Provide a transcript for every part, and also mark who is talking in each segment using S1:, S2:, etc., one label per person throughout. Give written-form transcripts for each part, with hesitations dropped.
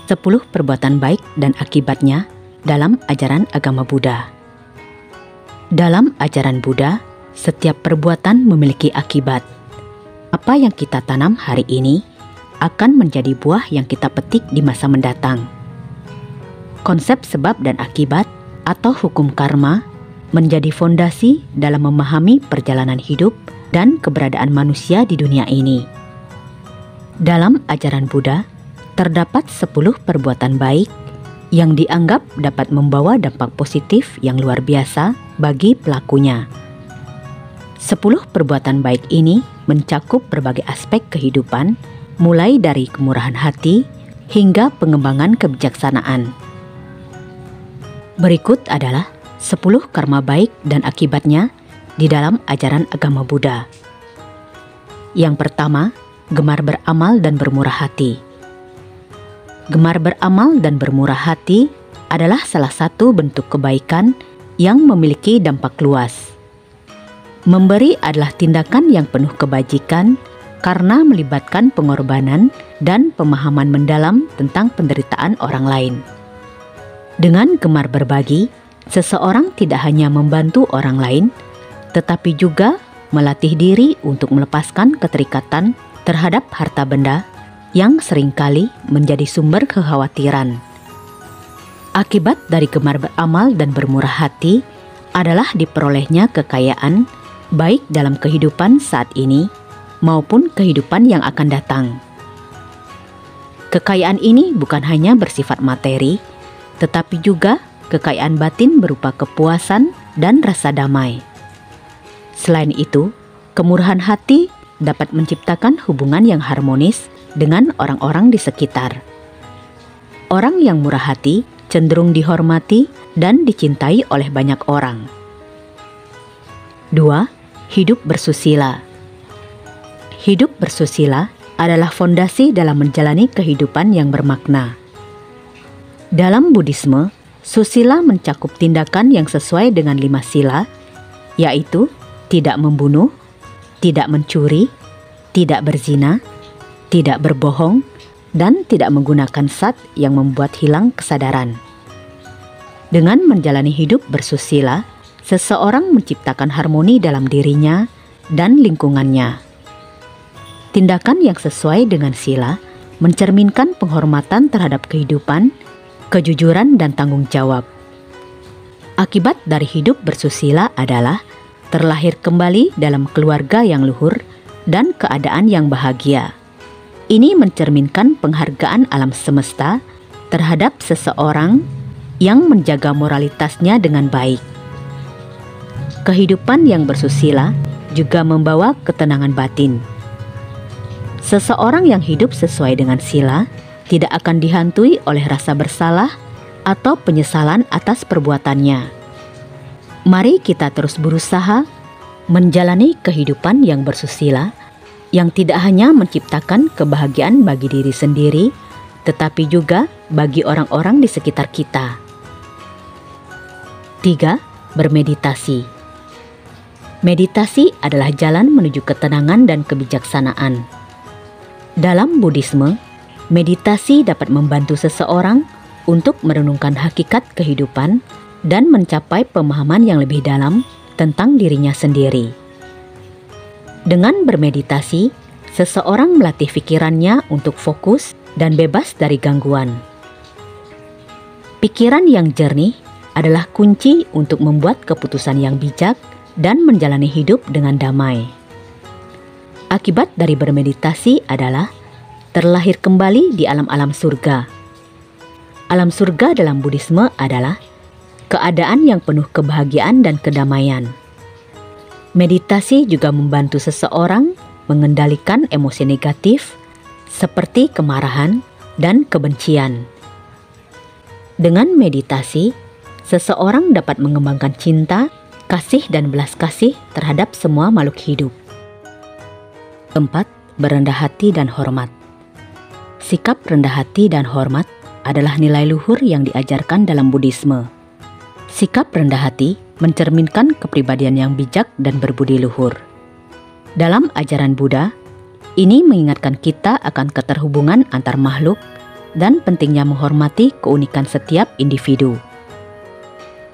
S1: 10 perbuatan baik dan akibatnya dalam ajaran agama Buddha. Dalam ajaran Buddha, setiap perbuatan memiliki akibat. Apa yang kita tanam hari ini akan menjadi buah yang kita petik di masa mendatang. Konsep sebab dan akibat atau hukum karma menjadi fondasi dalam memahami perjalanan hidup dan keberadaan manusia di dunia ini. Dalam ajaran Buddha, terdapat 10 perbuatan baik yang dianggap dapat membawa dampak positif yang luar biasa bagi pelakunya. 10 perbuatan baik ini mencakup berbagai aspek kehidupan, mulai dari kemurahan hati hingga pengembangan kebijaksanaan. Berikut adalah 10 karma baik dan akibatnya di dalam ajaran agama Buddha. Yang pertama, gemar beramal dan bermurah hati. Gemar beramal dan bermurah hati adalah salah satu bentuk kebaikan yang memiliki dampak luas. Memberi adalah tindakan yang penuh kebajikan karena melibatkan pengorbanan dan pemahaman mendalam tentang penderitaan orang lain. Dengan gemar berbagi, seseorang tidak hanya membantu orang lain, tetapi juga melatih diri untuk melepaskan keterikatan terhadap harta benda yang seringkali menjadi sumber kekhawatiran. Akibat dari gemar beramal dan bermurah hati adalah diperolehnya kekayaan, baik dalam kehidupan saat ini maupun kehidupan yang akan datang. Kekayaan ini bukan hanya bersifat materi, tetapi juga kekayaan batin berupa kepuasan dan rasa damai. Selain itu, kemurahan hati dapat menciptakan hubungan yang harmonis dengan orang-orang di sekitar. Orang yang murah hati cenderung dihormati dan dicintai oleh banyak orang. 2. Hidup bersusila. Hidup bersusila adalah fondasi dalam menjalani kehidupan yang bermakna. Dalam Buddhisme, susila mencakup tindakan yang sesuai dengan 5 sila, yaitu tidak membunuh, tidak mencuri, tidak berzina, tidak berbohong, dan tidak menggunakan zat yang membuat hilang kesadaran. Dengan menjalani hidup bersusila, seseorang menciptakan harmoni dalam dirinya dan lingkungannya. Tindakan yang sesuai dengan sila mencerminkan penghormatan terhadap kehidupan, kejujuran, dan tanggung jawab. Akibat dari hidup bersusila adalah terlahir kembali dalam keluarga yang luhur dan keadaan yang bahagia. Ini mencerminkan penghargaan alam semesta terhadap seseorang yang menjaga moralitasnya dengan baik. Kehidupan yang bersusila juga membawa ketenangan batin. Seseorang yang hidup sesuai dengan sila tidak akan dihantui oleh rasa bersalah atau penyesalan atas perbuatannya. Mari kita terus berusaha menjalani kehidupan yang bersusila, yang tidak hanya menciptakan kebahagiaan bagi diri sendiri, tetapi juga bagi orang-orang di sekitar kita. 3. Bermeditasi. Meditasi adalah jalan menuju ketenangan dan kebijaksanaan. Dalam Buddhisme, meditasi dapat membantu seseorang untuk merenungkan hakikat kehidupan dan mencapai pemahaman yang lebih dalam tentang dirinya sendiri. Dengan bermeditasi, seseorang melatih pikirannya untuk fokus dan bebas dari gangguan. Pikiran yang jernih adalah kunci untuk membuat keputusan yang bijak dan menjalani hidup dengan damai. Akibat dari bermeditasi adalah terlahir kembali di alam-alam surga. Alam surga dalam Buddhisme adalah keadaan yang penuh kebahagiaan dan kedamaian. Meditasi juga membantu seseorang mengendalikan emosi negatif seperti kemarahan dan kebencian. Dengan meditasi, seseorang dapat mengembangkan cinta, kasih, dan belas kasih terhadap semua makhluk hidup. 4. Berendah hati dan hormat. Sikap rendah hati dan hormat adalah nilai luhur yang diajarkan dalam Buddhisme. Sikap rendah hati mencerminkan kepribadian yang bijak dan berbudi luhur. Dalam ajaran Buddha, ini mengingatkan kita akan keterhubungan antar makhluk dan pentingnya menghormati keunikan setiap individu.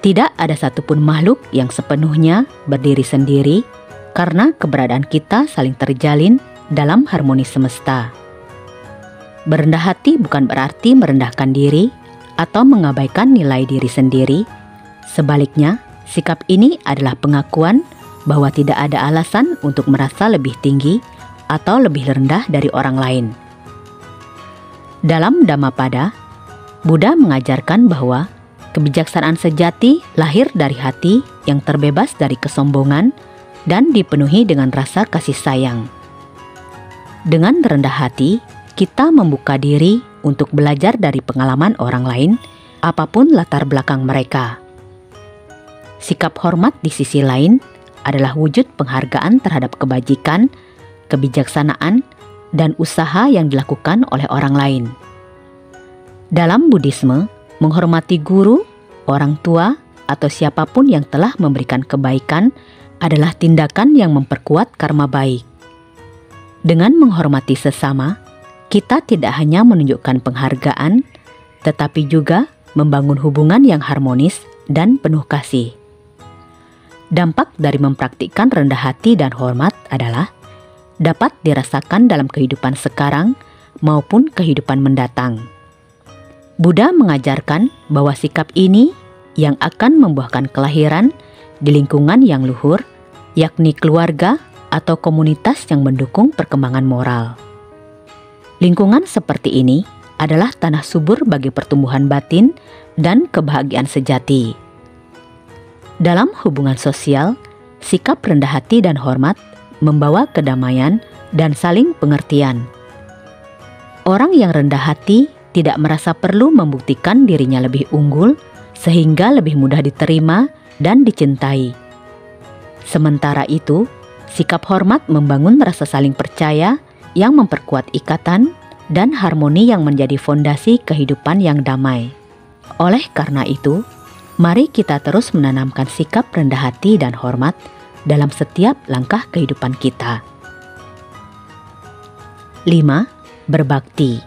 S1: Tidak ada satupun makhluk yang sepenuhnya berdiri sendiri karena keberadaan kita saling terjalin dalam harmoni semesta. Berendah hati bukan berarti merendahkan diri atau mengabaikan nilai diri sendiri. Sebaliknya, sikap ini adalah pengakuan bahwa tidak ada alasan untuk merasa lebih tinggi atau lebih rendah dari orang lain. Dalam Dhammapada, Buddha mengajarkan bahwa kebijaksanaan sejati lahir dari hati yang terbebas dari kesombongan dan dipenuhi dengan rasa kasih sayang. Dengan rendah hati, kita membuka diri untuk belajar dari pengalaman orang lain, apapun latar belakang mereka. Sikap hormat di sisi lain adalah wujud penghargaan terhadap kebajikan, kebijaksanaan, dan usaha yang dilakukan oleh orang lain. Dalam Buddhisme, menghormati guru, orang tua, atau siapapun yang telah memberikan kebaikan adalah tindakan yang memperkuat karma baik. Dengan menghormati sesama, kita tidak hanya menunjukkan penghargaan, tetapi juga membangun hubungan yang harmonis dan penuh kasih. Dampak dari mempraktikkan rendah hati dan hormat adalah dapat dirasakan dalam kehidupan sekarang maupun kehidupan mendatang. Buddha mengajarkan bahwa sikap ini yang akan membuahkan kelahiran di lingkungan yang luhur, yakni keluarga atau komunitas yang mendukung perkembangan moral. Lingkungan seperti ini adalah tanah subur bagi pertumbuhan batin dan kebahagiaan sejati. Dalam hubungan sosial, sikap rendah hati dan hormat membawa kedamaian dan saling pengertian. Orang yang rendah hati tidak merasa perlu membuktikan dirinya lebih unggul sehingga lebih mudah diterima dan dicintai. Sementara itu, sikap hormat membangun rasa saling percaya yang memperkuat ikatan dan harmoni yang menjadi fondasi kehidupan yang damai. Oleh karena itu, mari kita terus menanamkan sikap rendah hati dan hormat dalam setiap langkah kehidupan kita. 5. Berbakti.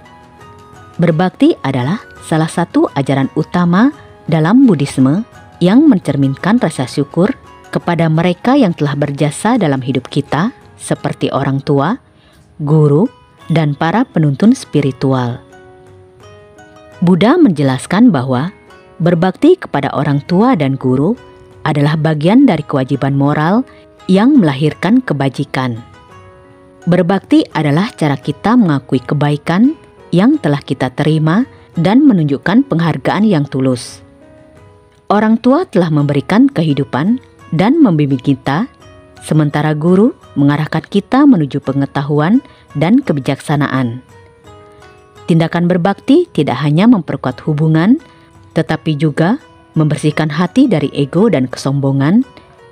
S1: Berbakti adalah salah satu ajaran utama dalam Buddhisme yang mencerminkan rasa syukur kepada mereka yang telah berjasa dalam hidup kita, seperti orang tua, guru, dan para penuntun spiritual. Buddha menjelaskan bahwa berbakti kepada orang tua dan guru adalah bagian dari kewajiban moral yang melahirkan kebajikan. Berbakti adalah cara kita mengakui kebaikan yang telah kita terima dan menunjukkan penghargaan yang tulus. Orang tua telah memberikan kehidupan dan membimbing kita, sementara guru mengarahkan kita menuju pengetahuan dan kebijaksanaan. Tindakan berbakti tidak hanya memperkuat hubungan, tetapi juga membersihkan hati dari ego dan kesombongan,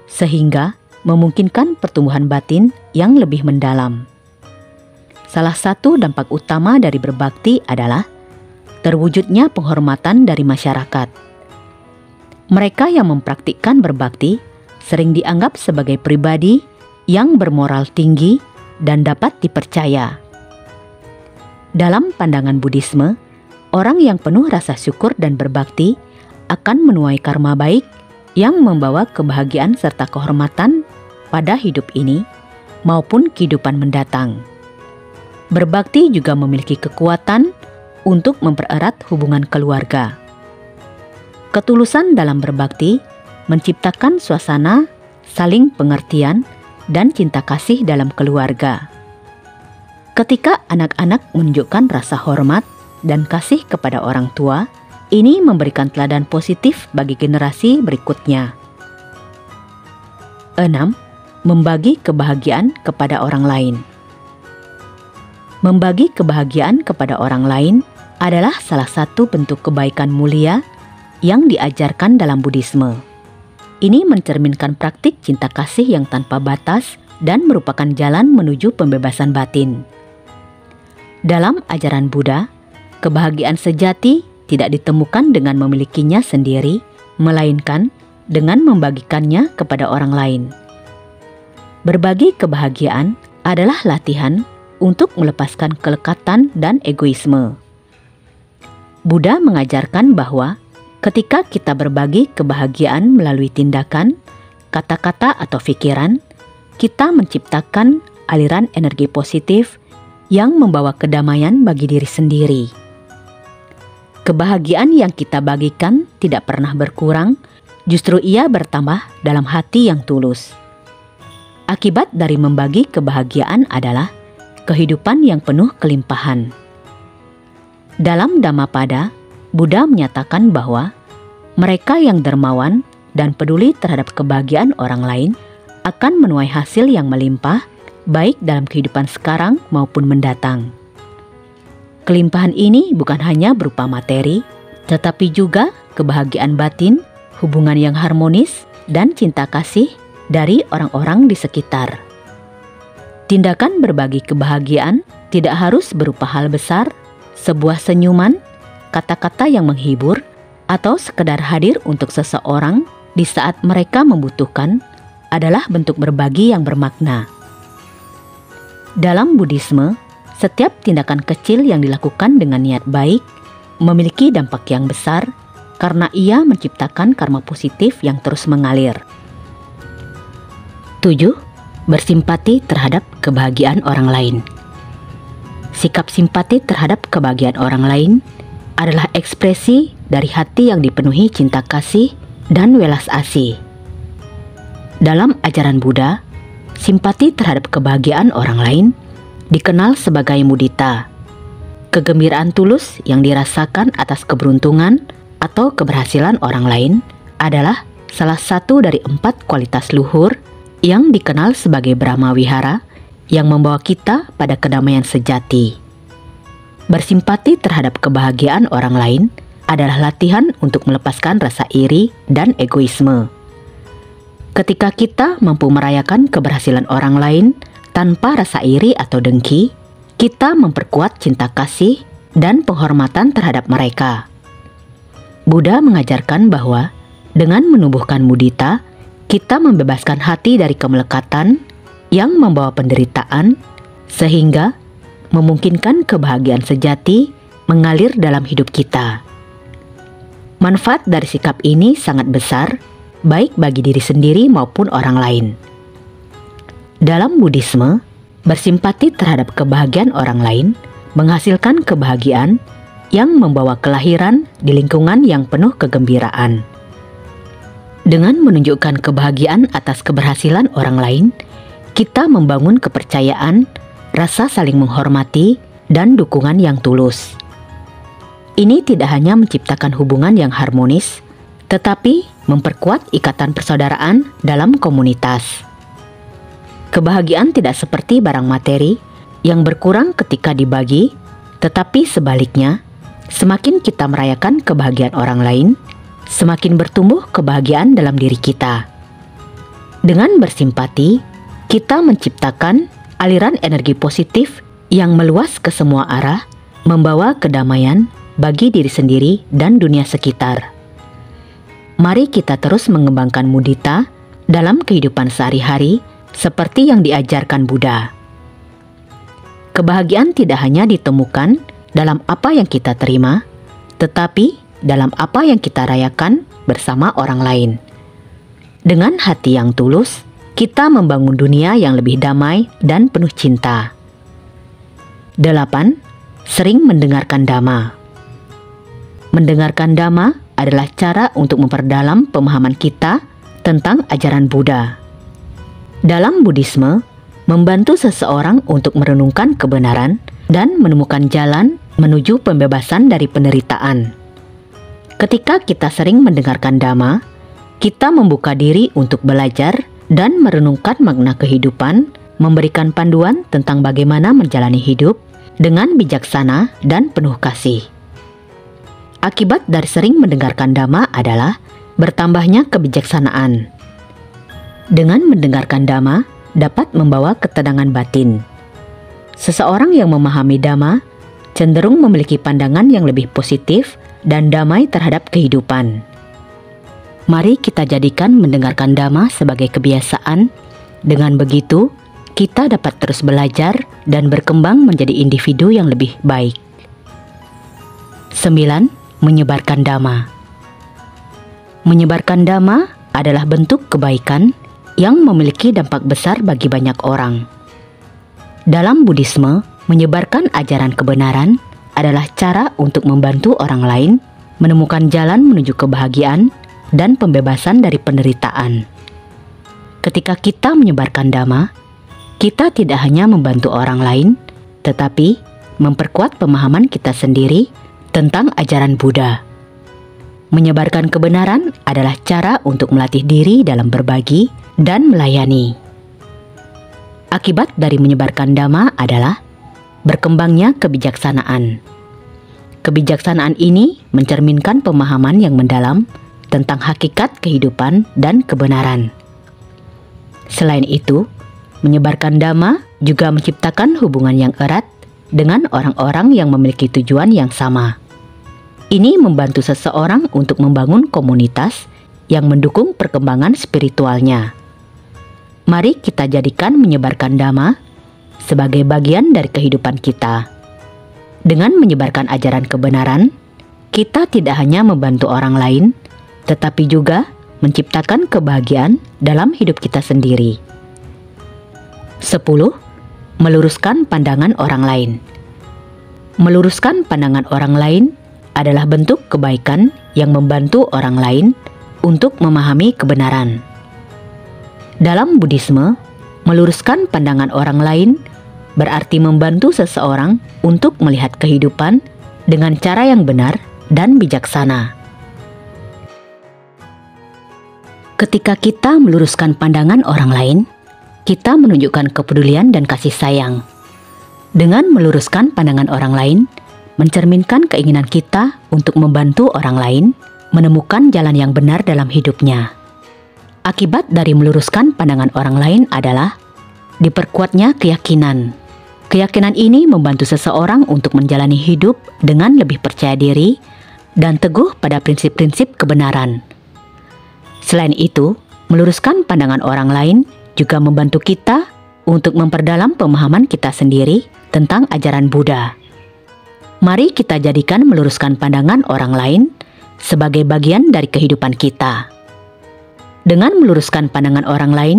S1: sehingga memungkinkan pertumbuhan batin yang lebih mendalam. Salah satu dampak utama dari berbakti adalah terwujudnya penghormatan dari masyarakat. Mereka yang mempraktikkan berbakti sering dianggap sebagai pribadi yang bermoral tinggi dan dapat dipercaya. Dalam pandangan Buddhisme, orang yang penuh rasa syukur dan berbakti akan menuai karma baik yang membawa kebahagiaan serta kehormatan pada hidup ini maupun kehidupan mendatang. Berbakti juga memiliki kekuatan untuk mempererat hubungan keluarga. Ketulusan dalam berbakti menciptakan suasana saling pengertian dan cinta kasih dalam keluarga. Ketika anak-anak menunjukkan rasa hormat dan kasih kepada orang tua, ini memberikan teladan positif bagi generasi berikutnya. 6. Membagi kebahagiaan kepada orang lain. Membagi kebahagiaan kepada orang lain adalah salah satu bentuk kebaikan mulia yang diajarkan dalam Buddhisme. Ini mencerminkan praktik cinta kasih yang tanpa batas dan merupakan jalan menuju pembebasan batin. Dalam ajaran Buddha, kebahagiaan sejati tidak ditemukan dengan memilikinya sendiri, melainkan dengan membagikannya kepada orang lain. Berbagi kebahagiaan adalah latihan untuk melepaskan kelekatan dan egoisme. Buddha mengajarkan bahwa ketika kita berbagi kebahagiaan melalui tindakan, kata-kata atau pikiran, kita menciptakan aliran energi positif yang membawa kedamaian bagi diri sendiri. Kebahagiaan yang kita bagikan tidak pernah berkurang, justru ia bertambah dalam hati yang tulus. Akibat dari membagi kebahagiaan adalah kehidupan yang penuh kelimpahan. Dalam Dhammapada, Buddha menyatakan bahwa mereka yang dermawan dan peduli terhadap kebahagiaan orang lain akan menuai hasil yang melimpah, baik dalam kehidupan sekarang maupun mendatang. Kelimpahan ini bukan hanya berupa materi, tetapi juga kebahagiaan batin, hubungan yang harmonis, dan cinta kasih dari orang-orang di sekitar. Tindakan berbagi kebahagiaan tidak harus berupa hal besar, sebuah senyuman, kata-kata yang menghibur, atau sekedar hadir untuk seseorang di saat mereka membutuhkan adalah bentuk berbagi yang bermakna. Dalam Buddhisme, setiap tindakan kecil yang dilakukan dengan niat baik memiliki dampak yang besar karena ia menciptakan karma positif yang terus mengalir. 7. Bersimpati terhadap kebahagiaan orang lain. Sikap simpati terhadap kebahagiaan orang lain adalah ekspresi dari hati yang dipenuhi cinta kasih dan welas asih. Dalam ajaran Buddha, simpati terhadap kebahagiaan orang lain dikenal sebagai mudita, kegembiraan tulus yang dirasakan atas keberuntungan atau keberhasilan orang lain adalah salah satu dari 4 kualitas luhur yang dikenal sebagai Brahma Wihara yang membawa kita pada kedamaian sejati. Bersimpati terhadap kebahagiaan orang lain adalah latihan untuk melepaskan rasa iri dan egoisme. Ketika kita mampu merayakan keberhasilan orang lain tanpa rasa iri atau dengki, kita memperkuat cinta kasih dan penghormatan terhadap mereka. Buddha mengajarkan bahwa dengan menumbuhkan mudita, kita membebaskan hati dari kemelekatan yang membawa penderitaan, sehingga memungkinkan kebahagiaan sejati mengalir dalam hidup kita. Manfaat dari sikap ini sangat besar, baik bagi diri sendiri maupun orang lain. Dalam Buddhisme, bersimpati terhadap kebahagiaan orang lain menghasilkan kebahagiaan yang membawa kelahiran di lingkungan yang penuh kegembiraan. Dengan menunjukkan kebahagiaan atas keberhasilan orang lain, kita membangun kepercayaan, rasa saling menghormati, dan dukungan yang tulus. Ini tidak hanya menciptakan hubungan yang harmonis, tetapi memperkuat ikatan persaudaraan dalam komunitas. Kebahagiaan tidak seperti barang materi yang berkurang ketika dibagi, tetapi sebaliknya, semakin kita merayakan kebahagiaan orang lain, semakin bertumbuh kebahagiaan dalam diri kita. Dengan bersimpati, kita menciptakan aliran energi positif yang meluas ke semua arah, membawa kedamaian bagi diri sendiri dan dunia sekitar. Mari kita terus mengembangkan mudita dalam kehidupan sehari-hari seperti yang diajarkan Buddha. Kebahagiaan tidak hanya ditemukan dalam apa yang kita terima, tetapi dalam apa yang kita rayakan bersama orang lain. Dengan hati yang tulus, kita membangun dunia yang lebih damai dan penuh cinta. 8. Sering mendengarkan Dhamma. Mendengarkan Dhamma adalah cara untuk memperdalam pemahaman kita tentang ajaran Buddha. Dalam Buddhisme, membantu seseorang untuk merenungkan kebenaran dan menemukan jalan menuju pembebasan dari penderitaan. Ketika kita sering mendengarkan Dhamma, kita membuka diri untuk belajar dan merenungkan makna kehidupan, memberikan panduan tentang bagaimana menjalani hidup dengan bijaksana dan penuh kasih. Akibat dari sering mendengarkan Dhamma adalah bertambahnya kebijaksanaan. Dengan mendengarkan Dhamma dapat membawa ketenangan batin. Seseorang yang memahami Dhamma cenderung memiliki pandangan yang lebih positif dan damai terhadap kehidupan. Mari kita jadikan mendengarkan Dhamma sebagai kebiasaan. Dengan begitu, kita dapat terus belajar dan berkembang menjadi individu yang lebih baik. 9. Menyebarkan dhamma. Menyebarkan dhamma adalah bentuk kebaikan yang memiliki dampak besar bagi banyak orang. Dalam Buddhisme, menyebarkan ajaran kebenaran adalah cara untuk membantu orang lain menemukan jalan menuju kebahagiaan dan pembebasan dari penderitaan. Ketika kita menyebarkan dhamma, kita tidak hanya membantu orang lain, tetapi memperkuat pemahaman kita sendiri tentang ajaran Buddha. Menyebarkan kebenaran adalah cara untuk melatih diri dalam berbagi dan melayani. Akibat dari menyebarkan dhamma adalah berkembangnya kebijaksanaan. Kebijaksanaan ini mencerminkan pemahaman yang mendalam tentang hakikat kehidupan dan kebenaran. Selain itu, menyebarkan dhamma juga menciptakan hubungan yang erat dengan orang-orang yang memiliki tujuan yang sama. Ini membantu seseorang untuk membangun komunitas yang mendukung perkembangan spiritualnya. Mari kita jadikan menyebarkan dhamma sebagai bagian dari kehidupan kita. Dengan menyebarkan ajaran kebenaran, kita tidak hanya membantu orang lain, tetapi juga menciptakan kebahagiaan dalam hidup kita sendiri. 10. Meluruskan pandangan orang lain. Meluruskan pandangan orang lain adalah bentuk kebaikan yang membantu orang lain untuk memahami kebenaran. Dalam Buddhisme, meluruskan pandangan orang lain berarti membantu seseorang untuk melihat kehidupan dengan cara yang benar dan bijaksana. Ketika kita meluruskan pandangan orang lain, kita menunjukkan kepedulian dan kasih sayang. Dengan meluruskan pandangan orang lain, mencerminkan keinginan kita untuk membantu orang lain menemukan jalan yang benar dalam hidupnya. Akibat dari meluruskan pandangan orang lain adalah diperkuatnya keyakinan. Keyakinan ini membantu seseorang untuk menjalani hidup dengan lebih percaya diri dan teguh pada prinsip-prinsip kebenaran. Selain itu, meluruskan pandangan orang lain juga membantu kita untuk memperdalam pemahaman kita sendiri tentang ajaran Buddha. Mari kita jadikan meluruskan pandangan orang lain sebagai bagian dari kehidupan kita. Dengan meluruskan pandangan orang lain,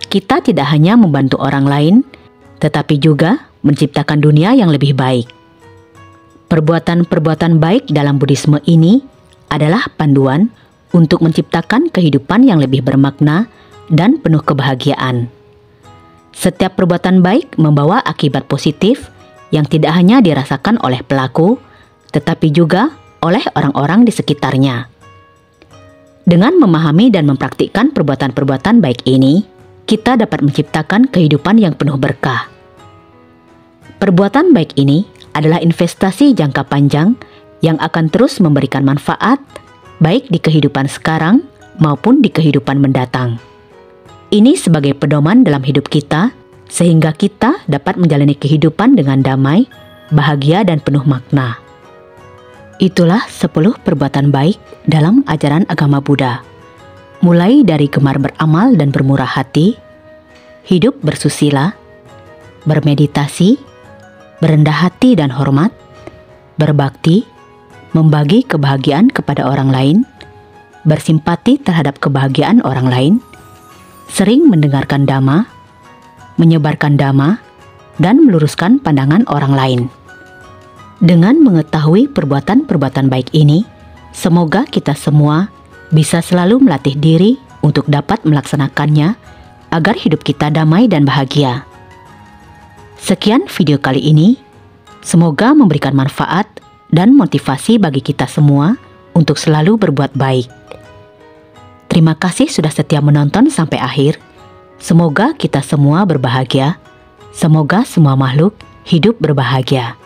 S1: kita tidak hanya membantu orang lain, tetapi juga menciptakan dunia yang lebih baik. Perbuatan-perbuatan baik dalam Buddhisme ini adalah panduan untuk menciptakan kehidupan yang lebih bermakna dan penuh kebahagiaan. Setiap perbuatan baik membawa akibat positif yang tidak hanya dirasakan oleh pelaku, tetapi juga oleh orang-orang di sekitarnya. Dengan memahami dan mempraktikkan perbuatan-perbuatan baik ini, kita dapat menciptakan kehidupan yang penuh berkah. Perbuatan baik ini adalah investasi jangka panjang yang akan terus memberikan manfaat, baik di kehidupan sekarang maupun di kehidupan mendatang. Ini sebagai pedoman dalam hidup kita, sehingga kita dapat menjalani kehidupan dengan damai, bahagia, dan penuh makna. Itulah 10 perbuatan baik dalam ajaran agama Buddha. Mulai dari gemar beramal dan bermurah hati, hidup bersusila, bermeditasi, berendah hati dan hormat, berbakti, membagi kebahagiaan kepada orang lain, bersimpati terhadap kebahagiaan orang lain, sering mendengarkan dhamma, menyebarkan dhamma, dan meluruskan pandangan orang lain. Dengan mengetahui perbuatan-perbuatan baik ini, semoga kita semua bisa selalu melatih diri untuk dapat melaksanakannya agar hidup kita damai dan bahagia. Sekian video kali ini, semoga memberikan manfaat dan motivasi bagi kita semua untuk selalu berbuat baik. Terima kasih sudah setia menonton sampai akhir. Semoga kita semua berbahagia. Semoga semua makhluk hidup berbahagia.